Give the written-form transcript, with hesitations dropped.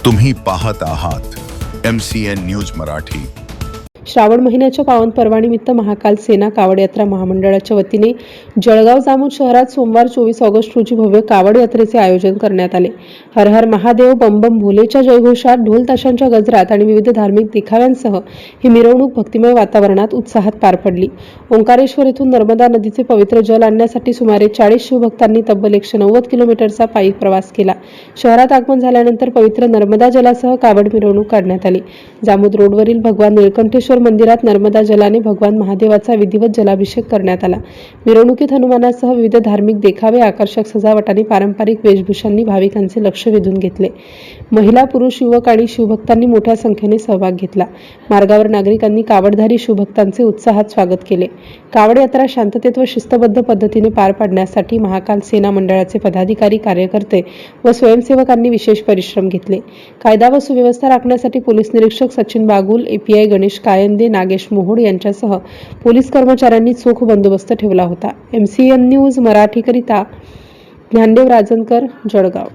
तुम्ही पाहत आहात MCN न्यूज मराठी। श्रावण महिन्याच्या पावन पर्वानिमित्त महाकाल सेना कावड यात्रा महामंडळाच्या वतीने जळगाव जामोद शहरात सोमवार 24 ऑगस्ट रोजी भव्य कावड यात्रेचे आयोजन करण्यात आले। हर हर महादेव बम बम भोलेच्या जयघोषात, ढोल ताशांच्या गजरात आणि विविध धार्मिक देखाव्यांसह ही मिरवणूक भक्तिमय वातावरणात उत्साहात पार पडली। ओंकारेश्वर येथून नर्मदा नदीचे पवित्र जल आणण्यासाठी सुमारे 40 शिवभक्तांनी तब्बल 190 किलोमीटरचा पायी प्रवास केला। शहरात आगमन झाल्यानंतर पवित्र नर्मदा जलासह कावड मिरवणूक काढण्यात आली। जामोद रोडवरील भगवान निळकंठेश्वर मंदिरात नर्मदा जलाने भगवान महादेवाचा विधिवत जलाभिषेक करण्यात आला। मिरवणुकीत हनुमानासह विविध धार्मिक देखावे, आकर्षक सजावट आणि पारंपरिक वेशभूषांनी भाविकांचे लक्ष वेधून घेतले। महिला, पुरुष, युवक आणि शिवभक्तांनी मोठ्या संख्येने सहभाग घेतला। मार्गावर नागरिकांनी कावडधारी शिवभक्तांचे उत्साहात स्वागत केले। कावड यात्रा शांततेत व शिस्तबद्ध पद्धतीने पार पाडण्यासाठी महाकाल सेना मंडळाचे पदाधिकारी, कार्यकर्ते व स्वयंसेवकांनी विशेष परिश्रम घेतले। कायदा व सुव्यवस्था राखण्यासाठी पोलीस निरीक्षक सचिन बागुल, API गणेश कायंदे, नागेश मोहोड यांच्यासह पोलीस कर्मचाऱ्यांनी चोख बंदोबस्त ठेवला होता। MCN न्यूज मराठीकरिता ज्ञानदेव राजनकर, जळगाव।